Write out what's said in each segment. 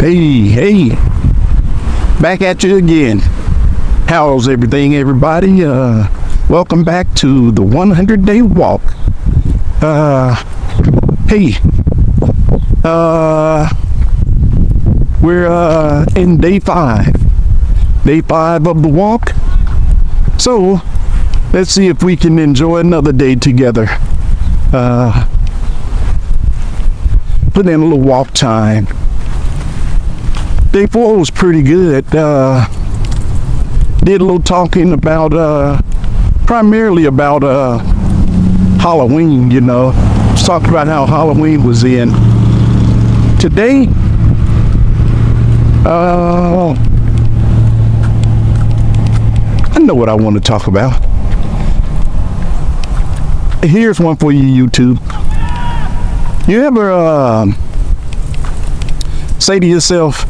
Hey, back at you again. How's everything, everybody? Welcome back to the 100-day walk. We're in day 5. Day 5 of the walk. So, let's see if we can enjoy another day together. Put in a little walk time. Day 4 was pretty good. Did a little talking about, primarily about Halloween, you know. Just talked about how Halloween was in. Today, I know what I want to talk about. Here's one for you, YouTube. You ever say to yourself,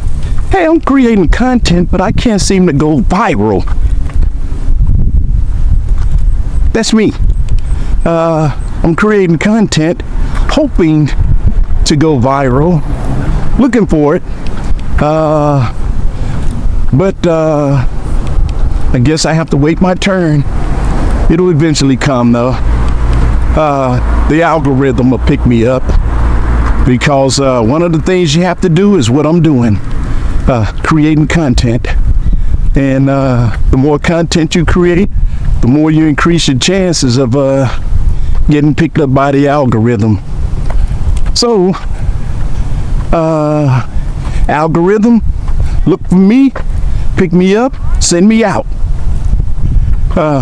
hey, I'm creating content, but I can't seem to go viral? That's me. I'm creating content, hoping to go viral, looking for it. But I guess I have to wait my turn. It'll eventually come, though. The algorithm will pick me up, because one of the things you have to do is what I'm doing. Creating content, and the more content you create, the more you increase your chances of getting picked up by the algorithm. So, algorithm, look for me, pick me up, send me out.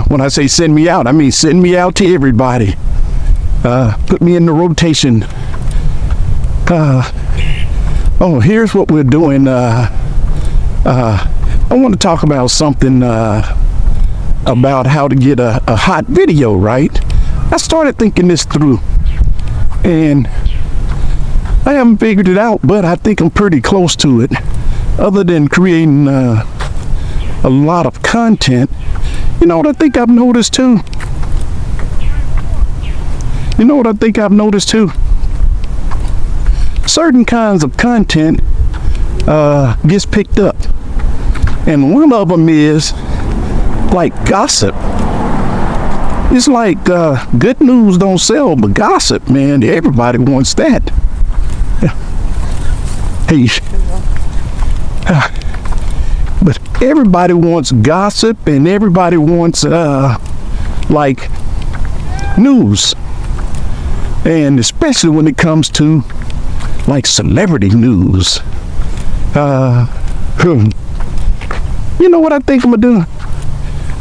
When I say send me out, I mean send me out to everybody. Put me in the rotation. Here's what we're doing. I want to talk about something about how to get a hot video, right? I started thinking this through, and I haven't figured it out, but I think I'm pretty close to it. Other than creating a lot of content, you know what I think I've noticed too? Certain kinds of content gets picked up, and one of them is like gossip. It's like good news don't sell, but gossip, man, everybody wants that. Hey, but everybody wants gossip, and everybody wants like news, and especially when it comes to like celebrity news. You know what I think I'm gonna do?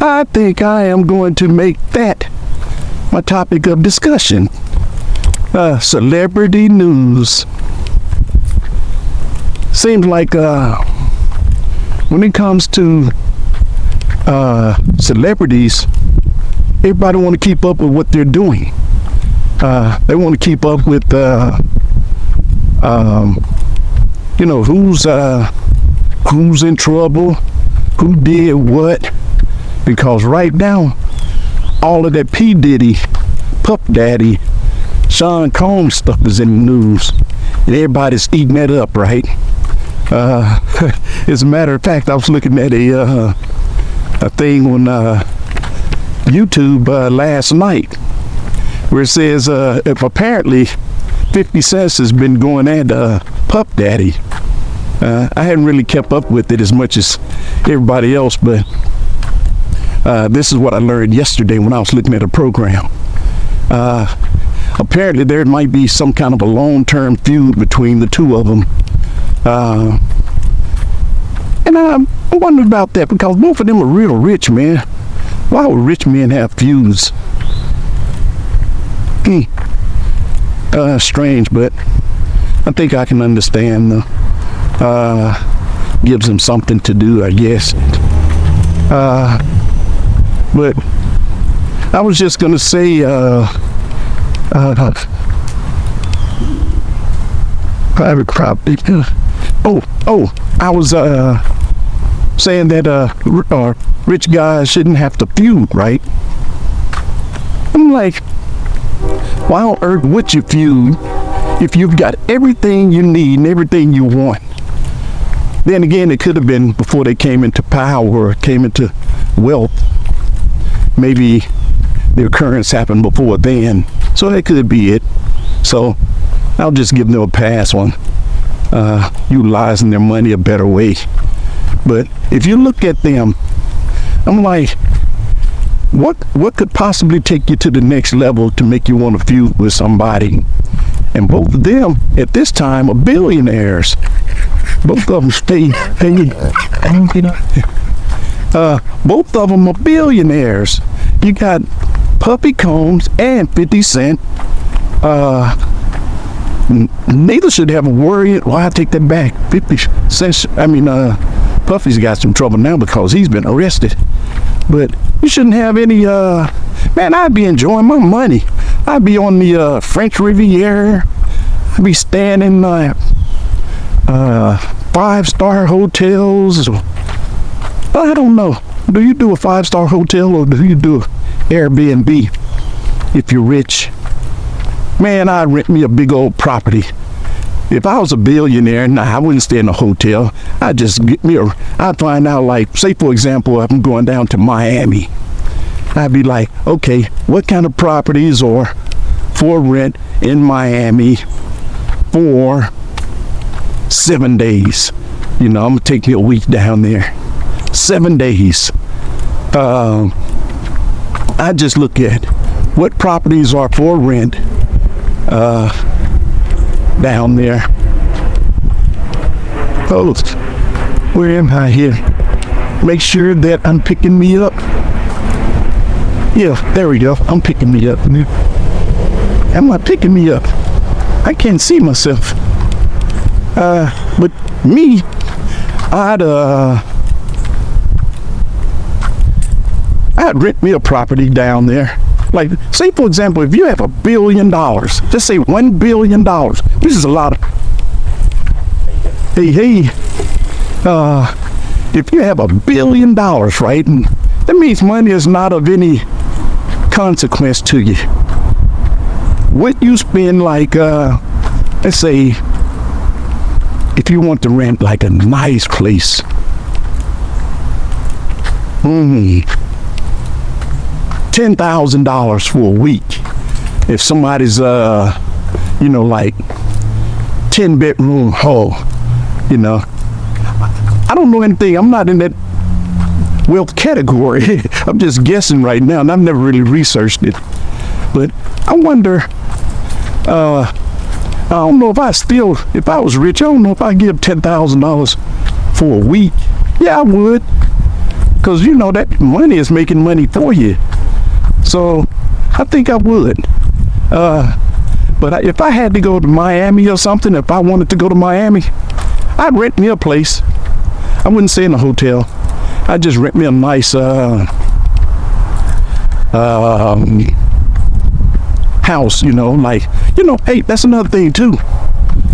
I think I am going to make that my topic of discussion. Celebrity news. Seems like when it comes to celebrities, everybody want to keep up with what they're doing. They want to keep up with you know, who's in trouble, who did what, because right now all of that P. Diddy, Puff Daddy, Sean Combs stuff is in the news, and everybody's eating that up, right? As a matter of fact, I was looking at a thing on YouTube last night, where it says if apparently 50 Cent has been going at Puff Daddy. I hadn't really kept up with it as much as everybody else, but this is what I learned yesterday when I was looking at a program. Apparently there might be some kind of a long-term feud between the two of them. And I wonder about that, because both of them are real rich, man. Why would rich men have feuds? Strange, but I think I can understand. Gives them something to do, I guess. But I was just gonna say, private property. I was saying that rich guys shouldn't have to feud, right? I'm like, why on earth would you feud if you've got everything you need and everything you want? Then again, it could have been before they came into power or came into wealth. Maybe the occurrence happened before then. So that could be it. So I'll just give them a pass on utilizing their money a better way. But if you look at them, I'm like, what could possibly take you to the next level to make you want to feud with somebody? And both of them at this time are billionaires. Both of them both of them are billionaires. You got Puffy Combs and 50 Cent. Neither should have a worry. Well, I take that back. 50 Cent, Puffy's got some trouble now because he's been arrested. But you shouldn't have any, man, I'd be enjoying my money. I'd be on the French Riviera. I'd be staying in 5-star hotels. I don't know. Do you do a 5-star hotel or do you do Airbnb if you're rich? Man, I'd rent me a big old property. If I was a billionaire, I wouldn't stay in a hotel. I'd just get me I'd find out, like, say for example, if I'm going down to Miami, I'd be like, okay, what kind of properties are for rent in Miami for 7 days? I'm gonna take me a week down there. 7 days. I just look at what properties are for rent down there. Oh, where am I here? Make sure that I'm picking me up. Yeah, there we go. I'm picking me up. Am I picking me up? I can't see myself. But me, I'd rent me a property down there. Like, say for example, if you have $1 billion, just say $1 billion, which is a lot of, if you have $1 billion, right, and that means money is not of any consequence to you. What you spend, like, let's say, if you want to rent like a nice place, $10,000 for a week. If somebody's, like 10-bedroom home, I don't know anything. I'm not in that wealth category. I'm just guessing right now, and I've never really researched it. But I wonder, I don't know if I was rich, I don't know if I'd give $10,000 for a week. Yeah, I would. Because, that money is making money for you. So I think I would. But if I had to go to Miami or something, if I wanted to go to Miami, I'd rent me a place. I wouldn't stay in a hotel. I'd just rent me a nice house, hey, that's another thing too.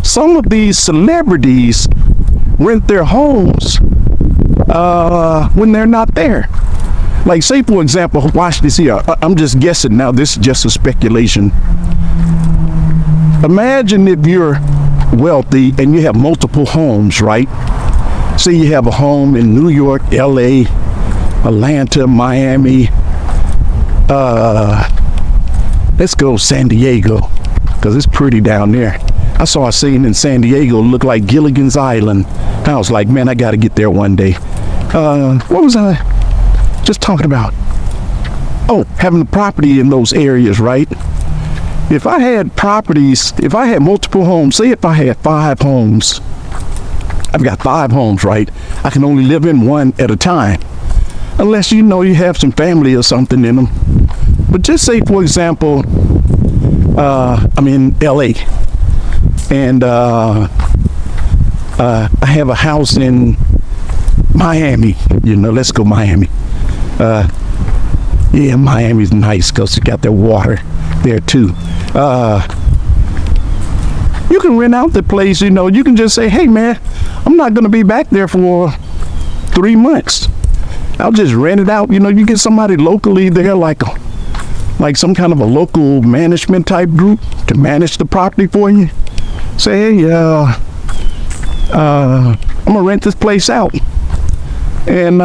Some of these celebrities rent their homes when they're not there. Like, say for example, watch this here. I'm just guessing now. This is just a speculation. Imagine if you're wealthy and you have multiple homes, right? Say you have a home in New York, LA, Atlanta, Miami. Let's go San Diego, because it's pretty down there. I saw a scene in San Diego look like Gilligan's Island. I was like, man, I got to get there one day. What was I just talking about? Oh, having the property in those areas, right? If I had properties, if I had multiple homes, say if I had 5 homes, I've got 5 homes, right? I can only live in one at a time, unless you have some family or something in them. But just say, for example, I'm in LA, and I have a house in Miami. Let's go Miami. Yeah, Miami's nice because you got their water there too. You can rent out the place. You can just say, hey man, I'm not gonna be back there for 3 months. I'll just rent it out. You get somebody locally there, like some kind of a local management type group to manage the property for you. Say, hey, I'm gonna rent this place out, and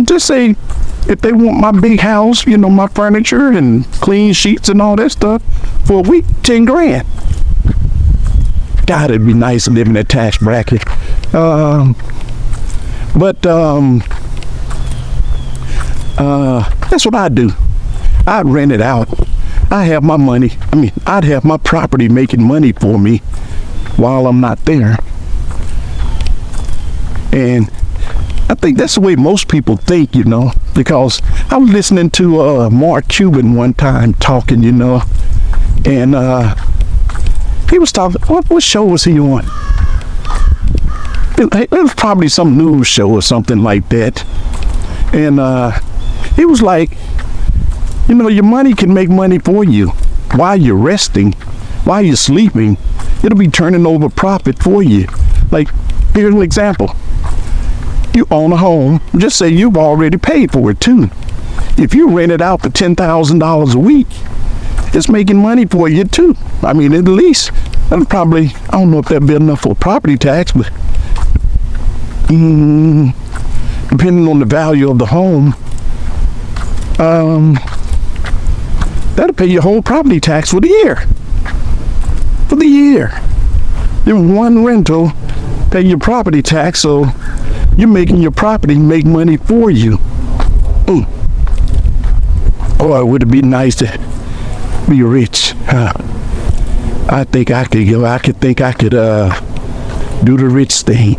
just say if they want my big house, my furniture and clean sheets and all that stuff for a week, 10 grand. God, it'd be nice to live in that tax bracket. But that's what I do. I'd rent it out. I have my money. I'd have my property making money for me while I'm not there. And I think that's the way most people think, because I was listening to Mark Cuban one time talking, and he was talking, what show was he on? It was probably some news show or something like that. And he was like, your money can make money for you while you're resting, while you're sleeping. It'll be turning over profit for you. Like, here's an example. You own a home. Just say you've already paid for it too. If you rent it out for $10,000 a week, it's making money for you too. At least that'll probably, I don't know if that'd be enough for property tax, but depending on the value of the home, that'll pay your whole property tax for the year. For the year. Then one rental pay your property tax, so you're making your property make money for you. Oh, would it be nice to be rich? I think I could do the rich thing.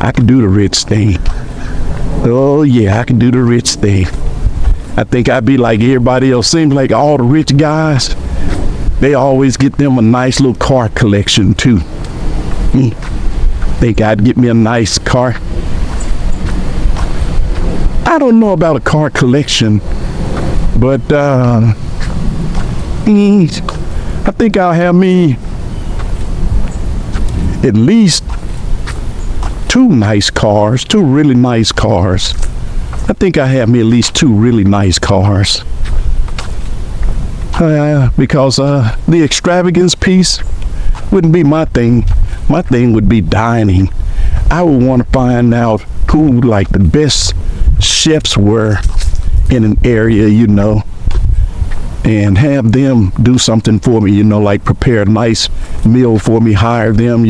I can do the rich thing. Oh yeah, I can do the rich thing. I think I'd be like everybody else. Seems like all the rich guys, they always get them a nice little car collection too. Think I'd get me a nice car. I don't know about a car collection, but I think I'll have me at least two really nice cars. I think I have me at least two really nice cars. Because the extravagance piece wouldn't be my thing. My thing would be dining. I would want to find out who like the best chefs were in an area, and have them do something for me, like prepare a nice meal for me, hire them,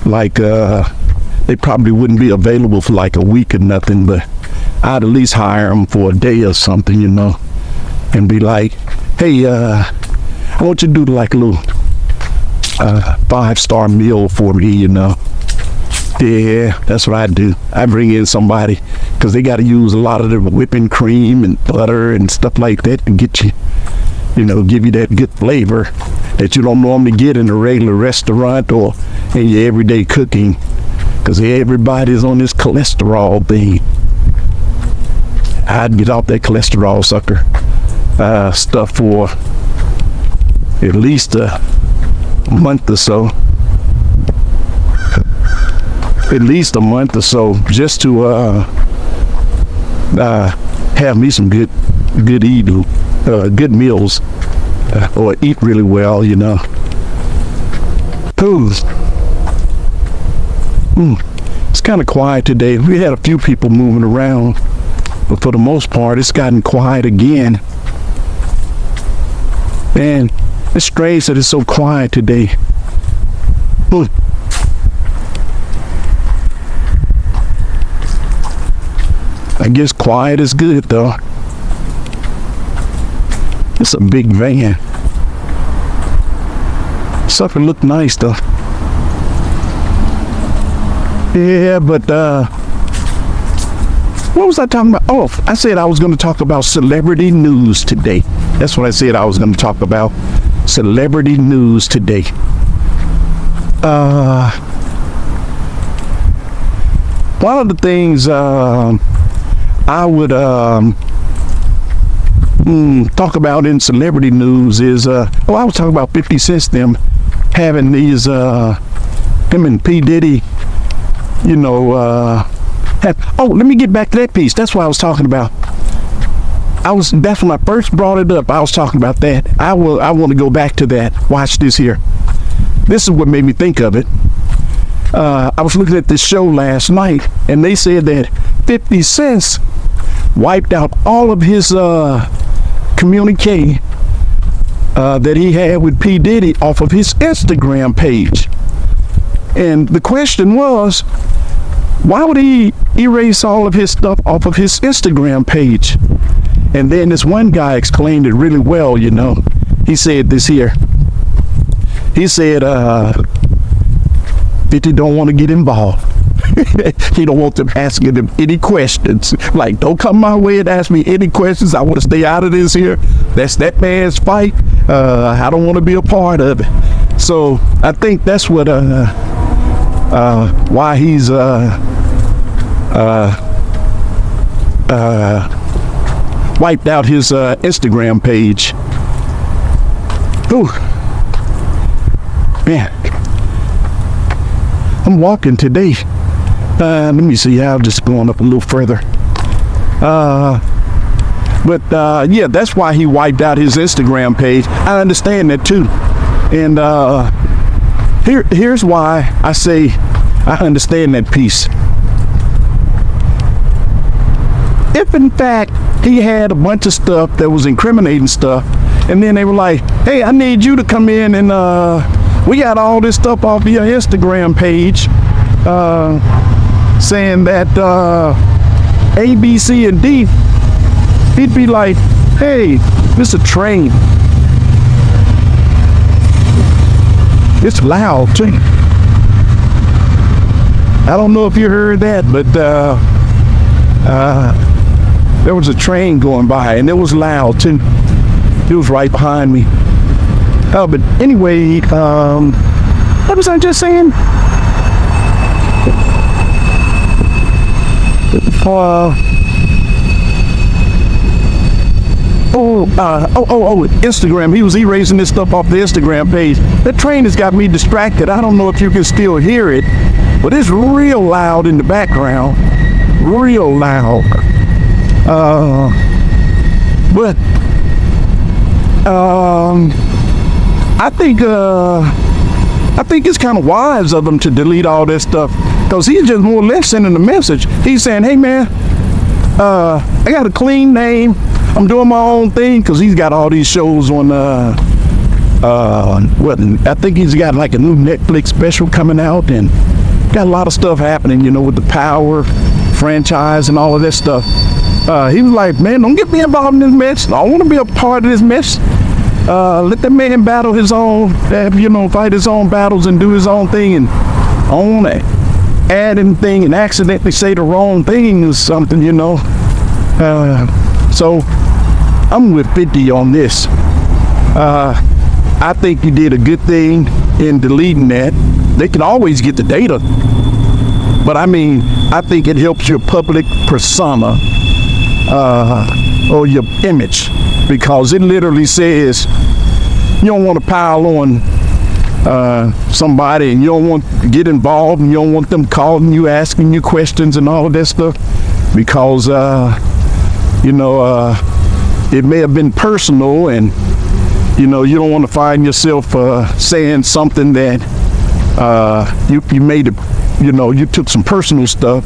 like they probably wouldn't be available for like a week or nothing, but I'd at least hire them for a day or something, and be like, hey, I want you to do like a little 5-star meal for me, Yeah, that's what I do. I bring in somebody, because they got to use a lot of the whipping cream and butter and stuff like that to get you, give you that good flavor that you don't normally get in a regular restaurant or in your everyday cooking, because everybody's on this cholesterol thing. I'd get off that cholesterol sucker stuff for at least a month or so. At least a month or so, just to have me some good meals, or eat really well, It's kind of quiet today. We had a few people moving around, but for the most part, it's gotten quiet again. Man, it's strange that it's so quiet today. I guess quiet is good though. It's a big van. Something look nice though. Yeah, but what was I talking about? Oh, I said I was going to talk about celebrity news today. That's what I said I was going to talk about. Celebrity news today. One of the things I would talk about in celebrity news is I was talking about 50 Cent them having these him and P. Diddy, let me get back to that piece. That's what I was talking about. That's when I first brought it up. I was talking about that. I want to go back to that. Watch this here. this is what made me think of it. I was looking at this show last night, and they said that 50 Cent wiped out all of his communique that he had with P. Diddy off of his Instagram page. And the question was, why would he erase all of his stuff off of his Instagram page? And then this one guy explained it really well, you know. He said this here. He said, 50 don't want to get involved. He don't want them asking him any questions. Like, don't come my way and ask me any questions. I want to stay out of this here. That's that man's fight. I don't want to be a part of it. So I think that's what why he's wiped out his Instagram page. Ooh, man, I'm walking today. Let me see. I'm just going up a little further. But yeah, that's why he wiped out his Instagram page. I understand that too. And here's why I say I understand that piece. If in fact he had a bunch of stuff that was incriminating stuff, and then they were like, hey, I need you to come in and we got all this stuff off your Instagram page saying that A, B, C, and D, he'd be like, hey, this is a train. It's loud too. I don't know if you heard that, but there was a train going by and it was loud too. It was right behind me. But anyway, what was I just saying? Instagram. He was erasing this stuff off the Instagram page. That train has got me distracted. I don't know if you can still hear it, but it's real loud in the background. Real loud. I think it's kind of wise of him to delete all this stuff, because he's just more or less sending a message. He's saying, hey man, I got a clean name. I'm doing my own thing, because he's got all these shows on I think he's got like a new Netflix special coming out, and got a lot of stuff happening, you know, with the Power franchise and all of that stuff. He was like, man, don't get me involved in this mess. I don't want to be a part of this mess. Let that man battle his own, fight his own battles and do his own thing, and I don't want to add anything and accidentally say the wrong thing or something, you know. So I'm with 50 on this. I think you did a good thing in deleting that. They can always get the data, but I mean, I think it helps your public persona or your image, because it literally says you don't want to pile on somebody, and you don't want to get involved, and you don't want them calling you, asking you questions and all of that stuff, because it may have been personal, and you don't want to find yourself saying something that you made it, you took some personal stuff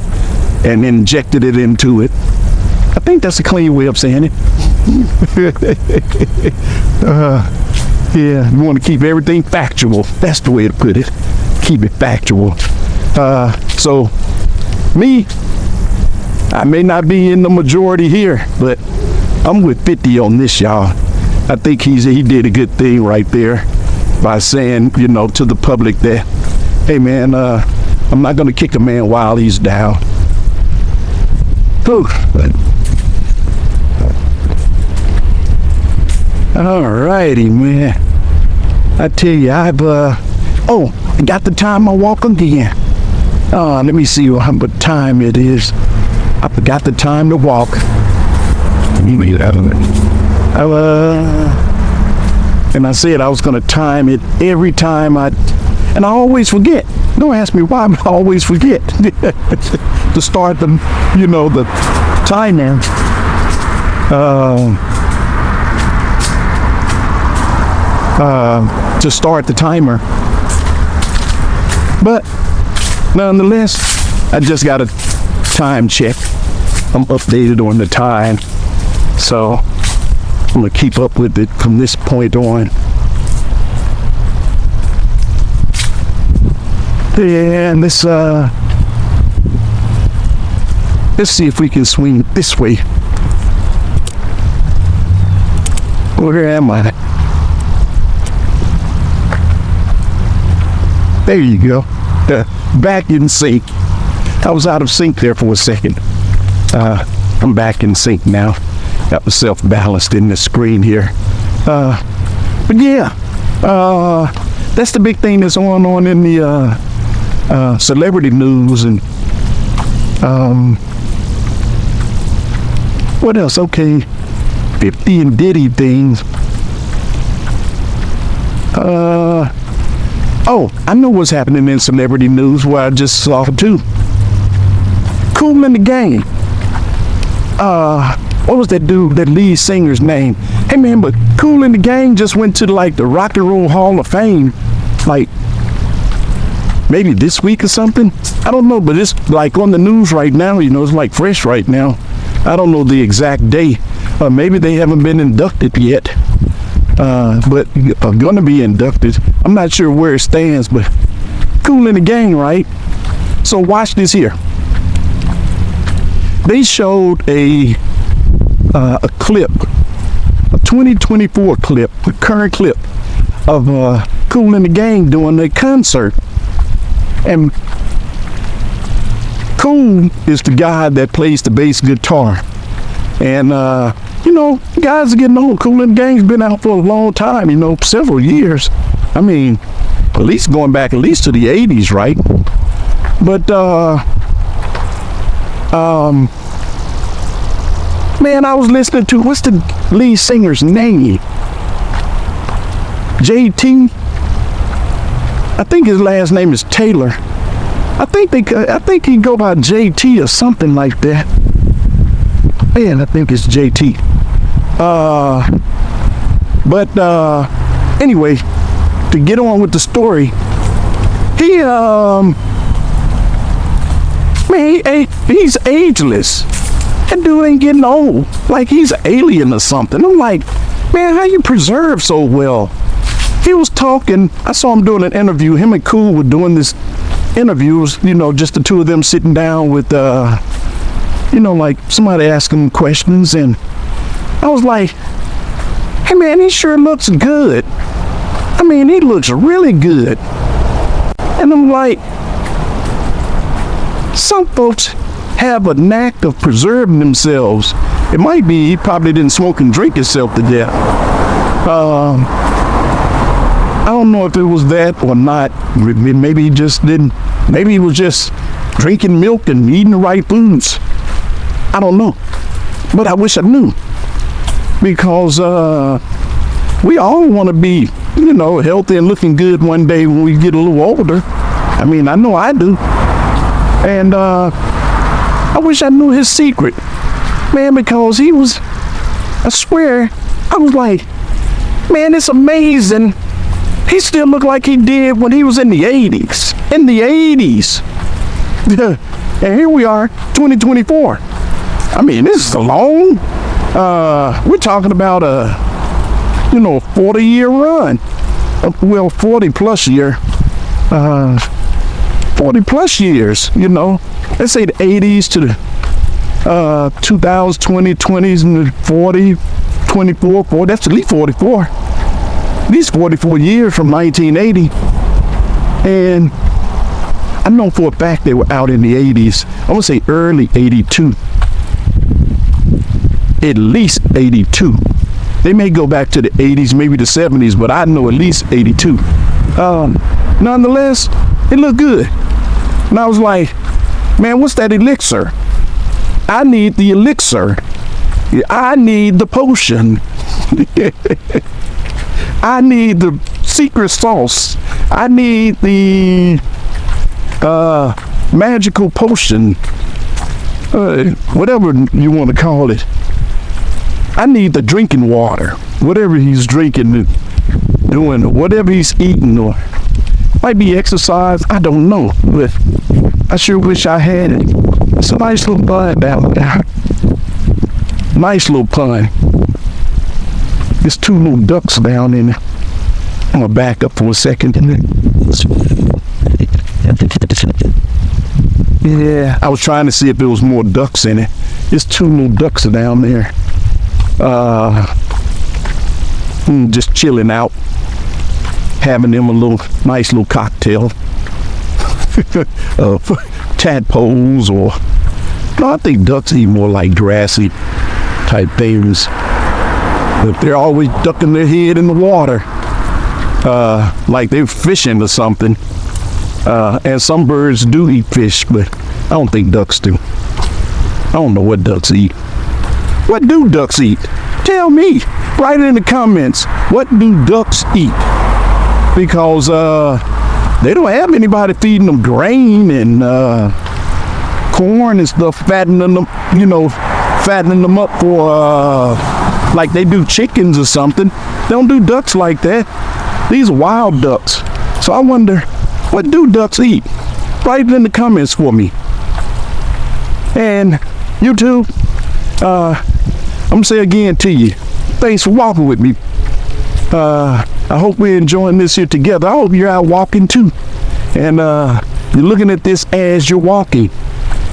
and injected it into it. I think that's a clean way of saying it. Yeah, you want to keep everything factual. That's the way to put it. Keep it factual. So, me, I may not be in the majority here, but I'm with 50 on this, y'all. I think he did a good thing right there by saying, to the public that, hey man, I'm not going to kick a man while he's down. Whew. Alrighty, man. I tell you, I got the time I walk again. Let me see what time it is. I forgot the time to walk. And I said I was going to time it every time and I always forget. Don't ask me why, but I always forget to start the timer. To start the timer. But nonetheless, I just got a time check. I'm updated on the time. So I'm going to keep up with it from this point on. And let's see if we can swing this way. Where am I? There you go. Back in sync. I was out of sync there for a second. I'm back in sync now. Got myself balanced in the screen here. But yeah, that's the big thing that's going on in the celebrity news. And what else? Okay, 50 and Diddy things. Oh, I know what's happening in celebrity news where I just saw too. Kool and the Gang. What was that dude, that lead singer's name? Hey man, but Kool and the Gang just went to like the Rock and Roll Hall of Fame, like maybe this week or something. I don't know, but it's like on the news right now. You know, it's like fresh right now. I don't know the exact day. Maybe they haven't been inducted yet, but are gonna be inducted. I'm not sure where it stands, but Kool and the Gang, right? So watch this here. They showed a clip, a 2024 clip, a current clip of Kool and the Gang doing a concert. And Kool is the guy that plays the bass guitar. And, you know, guys are getting old. Kool and the Gang's been out for a long time, you know, several years. I mean, at least going back at least to the 80s, right? But, man, I was listening to, what's the lead singer's name? JT? I think his last name is Taylor. I think he go by JT or something like that. Man, I think it's JT. Anyway, to get on with the story, he's ageless. That dude ain't getting old. Like he's an alien or something. I'm like, man, how you preserve so well? He was talking, I saw him doing an interview. Him and Kool were doing this interviews, you know, just the two of them sitting down with, you know, like somebody asking questions. And I was like, hey man, he sure looks good. I mean, he looks really good. And I'm like, some folks have a knack of preserving themselves. It might be he probably didn't smoke and drink himself to death. I don't know if it was that or not. Maybe he just didn't. Maybe he was just drinking milk and eating the right foods. I don't know. But I wish I knew. Because we all want to be, you know, healthy and looking good one day when we get a little older. I mean, I know I do. And I wish I knew his secret, man, because he was, I swear, I was like, man, it's amazing. He still looked like he did when he was in the 80s. In the 80s. And here we are, 2024. I mean, this is a long, we're talking about a, you know, 40-year run. Well, 40 plus year. 40 plus years, you know. Let's say the 80s to the 2000s, 2020s, and the 40, 24, 40. That's at least 44. At least 44 years from 1980. And I know for a fact they were out in the 80s. I'm going to say early 82. At least 82. They may go back to the 80s, maybe the 70s, but I know at least 82. Nonetheless, it looked good. And I was like, man, what's that elixir? I need the elixir. I need the potion. I need the secret sauce. I need the magical potion. Whatever you want to call it. I need the drinking water. Whatever he's drinking and doing, or whatever he's eating, or Might be exercise, I don't know, but I sure wish I had it. It's a nice little pond down there. Nice little pond. There's two little ducks down in there. I'm gonna back up for a second. Yeah, I was trying to see if there was more ducks in it. There's two little ducks down there. Just chilling out, having them a nice little cocktail. Tadpoles or no, I think ducks eat more like grassy type things. But they're always ducking their head in the water, like they're fishing or something. And some birds do eat fish, but I don't think ducks do. I don't know what ducks eat. What do ducks eat? Tell me. Write it in the comments. What do ducks eat? Because they don't have anybody feeding them grain and corn and stuff, fattening them, fattening them up for like they do chickens or something. They don't do ducks like that. These are wild ducks. So I wonder, what do ducks eat? Write it in the comments for me. And YouTube, I'm gonna say again to you, thanks for walking with me. I hope we're enjoying this here together. I hope you're out walking too. And you're looking at this as you're walking.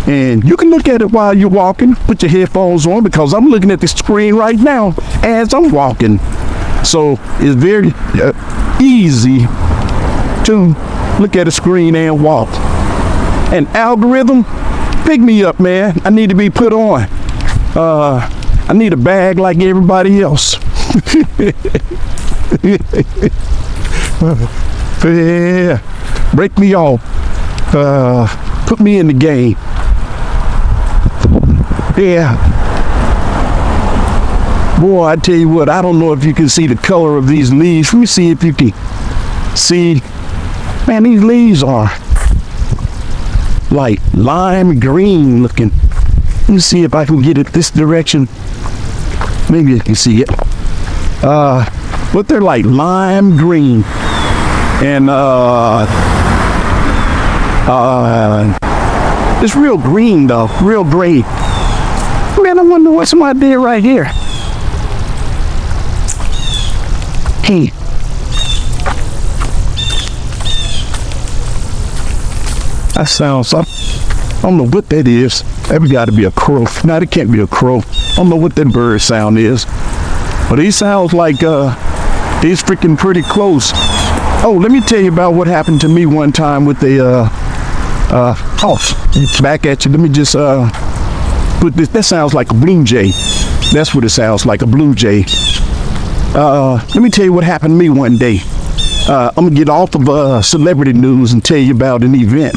And you can look at it while you're walking. Put your headphones on, because I'm looking at the screen right now as I'm walking. So it's very easy to look at a screen and walk. And algorithm, pick me up, man. I need to be put on. I need a bag like everybody else. Yeah, break me off. Put me in the game. Yeah. Boy, I tell you what, I don't know if you can see the color of these leaves. Let me see if you can see. Man, these leaves are like lime green looking. Let me see if I can get it this direction. Maybe you can see it. But they're like lime green. And it's real green though, real green. Man, I wonder what somebody did right here. Hey. That sounds, I don't know what that is. That got to be a crow. No, it can't be a crow. I don't know what that bird sound is. But he sounds like he's freaking pretty close. Oh, let me tell you about what happened to me one time with the back at you. Let me just put this. That sounds like a blue jay. That's what it sounds like, a blue jay. Let me tell you what happened to me one day. I'm gonna get off of celebrity news and tell you about an event.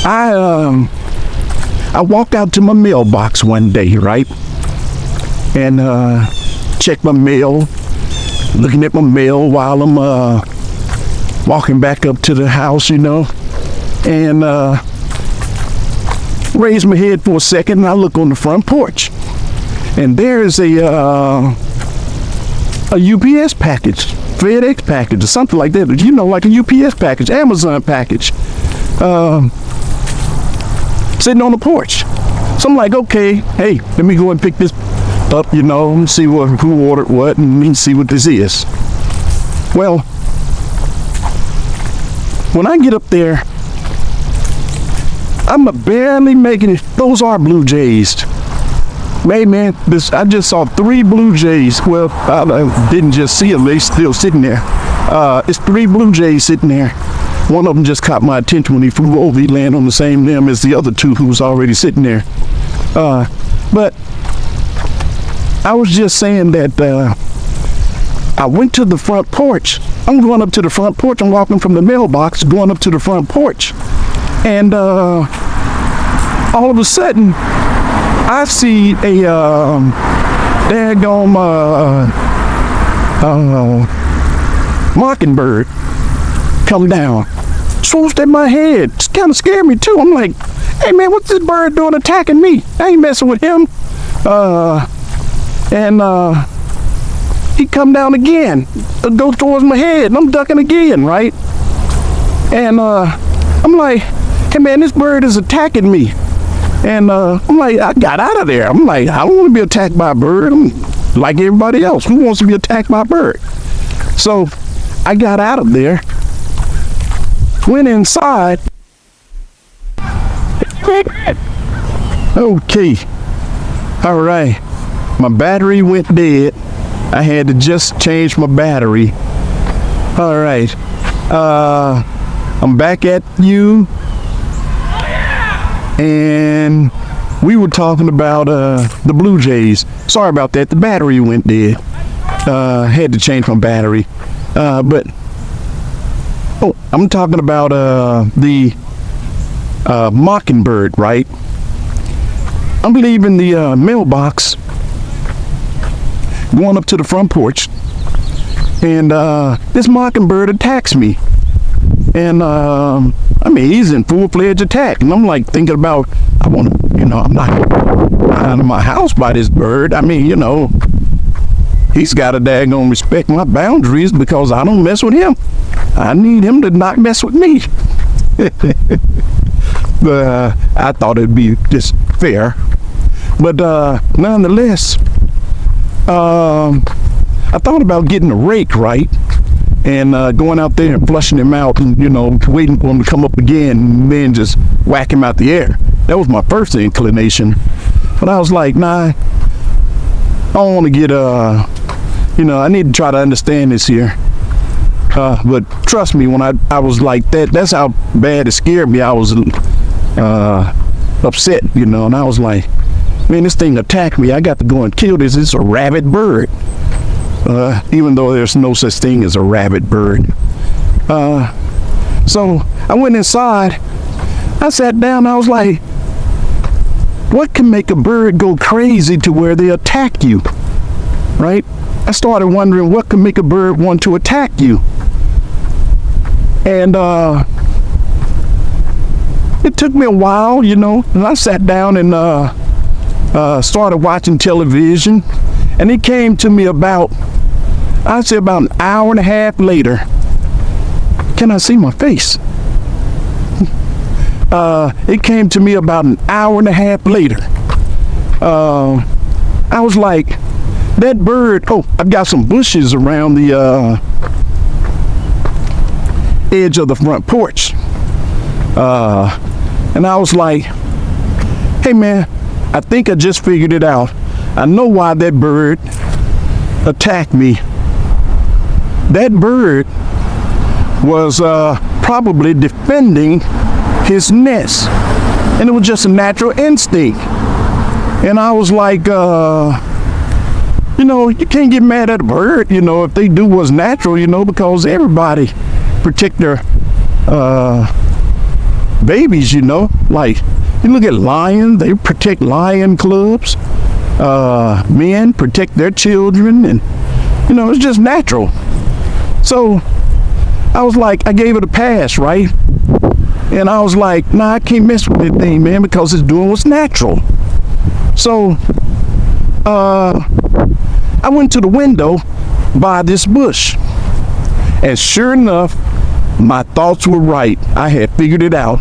I walked out to my mailbox one day, right? And checked my mail, looking at my mail while I'm walking back up to the house, and raised my head for a second, and I look on the front porch, and there's a UPS package, FedEx package, or something like that. Like a UPS package, Amazon package, sitting on the porch. So I'm like, okay, hey, let me go and pick this up, and see who ordered what, and see what this is. Well, when I get up there, I'm barely making it. Those are blue jays. Man, I just saw 3 blue jays. Well, I didn't just see them, they still sitting there. It's 3 blue jays sitting there. One of them just caught my attention when he flew over. He landed on the same limb as the other 2 who was already sitting there. But I was just saying that I went to the front porch. I'm going up to the front porch. I'm walking from the mailbox, going up to the front porch. And all of a sudden, I see a daggone mockingbird come down. Swooped at my head. It kind of scared me too. I'm like, hey man, what's this bird doing attacking me? I ain't messing with him. And he come down again, go towards my head, and I'm ducking again, right? And I'm like, hey man, this bird is attacking me. And I'm like, I got out of there. I'm like, I don't want to be attacked by a bird. I'm like everybody else. Who wants to be attacked by a bird? So I got out of there, went inside. Okay. All right. My battery went dead. I had to just change my battery. All right. I'm back at you. And we were talking about the Blue Jays. Sorry about that. The battery went dead. Had to change my battery. But I'm talking about the mockingbird, right? I'm leaving the mailbox, going up to the front porch, and this mockingbird attacks me. And I mean, he's in full-fledged attack, and I'm like thinking about, I want to, I'm not out of my house by this bird. I mean, he's got to daggone respect my boundaries because I don't mess with him. I need him to not mess with me. But I thought it'd be just fair. But nonetheless, I thought about getting a rake, right? And going out there and flushing him out and, waiting for him to come up again and then just whack him out the air. That was my first inclination. But I was like, nah, I don't want to get, I need to try to understand this here. But trust me, when I was like that, that's how bad it scared me. I was upset, and I was like, man, this thing attacked me. I got to go and kill this. It's a rabid bird. Even though there's no such thing as a rabid bird. So I went inside. I sat down. I was like, what can make a bird go crazy to where they attack you? Right? I started wondering what can make a bird want to attack you. And it took me a while, and I sat down and started watching television. And it came to me about an hour and a half later. Can I see my face? It came to me about an hour and a half later. I was like, that bird, I've got some bushes around the edge of the front porch. And I was like, hey man, I think I just figured it out. I know why that bird attacked me. That bird was probably defending his nest, and it was just a natural instinct. And I was like, you can't get mad at a bird, if they do what's natural, because everybody protect their babies, like you look at lions, they protect lion clubs. Men protect their children, and it's just natural. So I was like, I gave it a pass, right? And I was like, nah, I can't mess with that thing, man, because it's doing what's natural. So I went to the window by this bush, and sure enough, my thoughts were right. I had figured it out.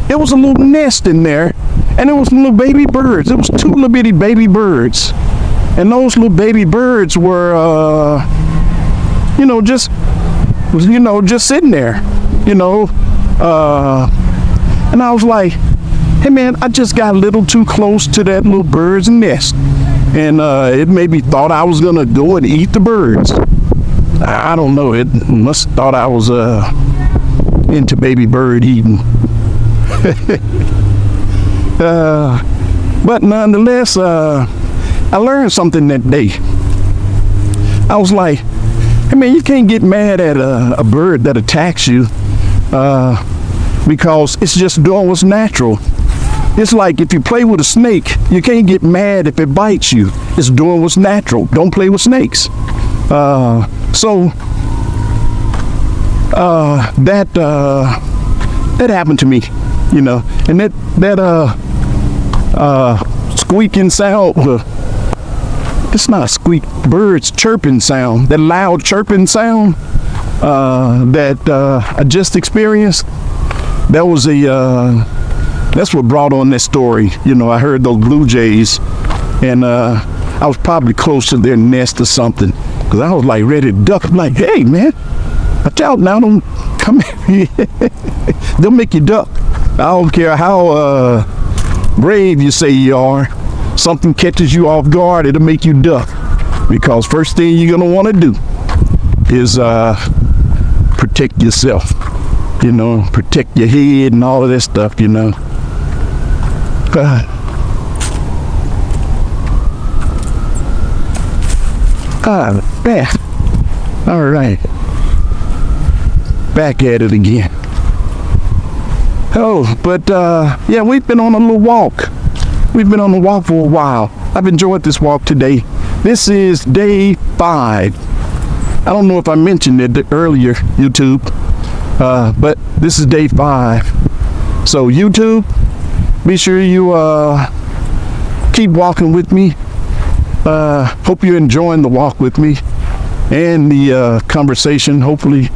There was a little nest in there, and it was little baby birds. It was 2 little bitty baby birds. And those little baby birds were, just sitting there, and I was like, hey man, I just got a little too close to that little bird's nest. And it maybe thought I was going to go and eat the birds. I don't know. It must have thought I was into baby bird eating. But nonetheless, I learned something that day. I was like, hey man, you can't get mad at a bird that attacks you because it's just doing what's natural. It's like if you play with a snake, you can't get mad if it bites you. It's doing what's natural. Don't play with snakes. That happened to me, and that squeaking sound, it's not a squeak, birds chirping sound, that loud chirping sound, that I just experienced, that was that's what brought on this story. You know, I heard those blue jays, and I was probably close to their nest or something, because I was like ready to duck. I'm like, hey man, watch out now, don't come here. They'll make you duck. I don't care how brave you say you are. Something catches you off guard, it'll make you duck, because first thing you're gonna want to do is protect yourself, you know, protect your head and all of that stuff, you know. Man. All right, back at it again. Oh, but yeah, we've been on a little walk. We've been on the walk for a while. I've enjoyed this walk today. This is day 5. I don't know if I mentioned it earlier, YouTube, but this is day 5. So YouTube, be sure you keep walking with me. Hope you're enjoying the walk with me and the conversation. Hopefully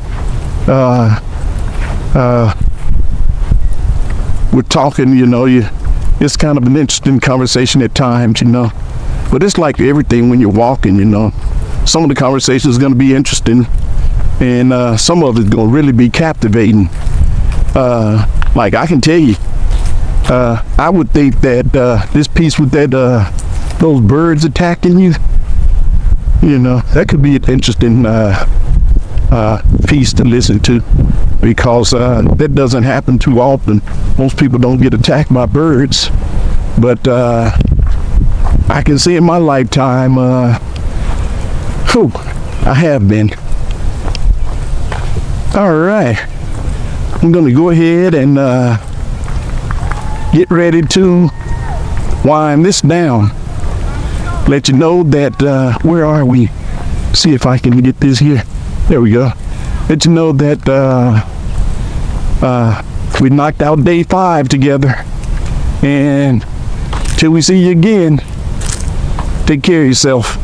we're talking, you know, it's kind of an interesting conversation at times, you know, but it's like everything when you're walking, you know. Some of the conversation is going to be interesting, and some of it's going to really be captivating. Like I can tell you, I would think that this piece with that those birds attacking you, you know, that could be an interesting piece to listen to, because that doesn't happen too often. Most people don't get attacked by birds, but I can see in my lifetime, I have been. All right, I'm gonna go ahead and get ready to wind this down. Let you know that where are we? See if I can get this here. There we go. Let you know that we knocked out day 5 together, and till we see you again, take care of yourself.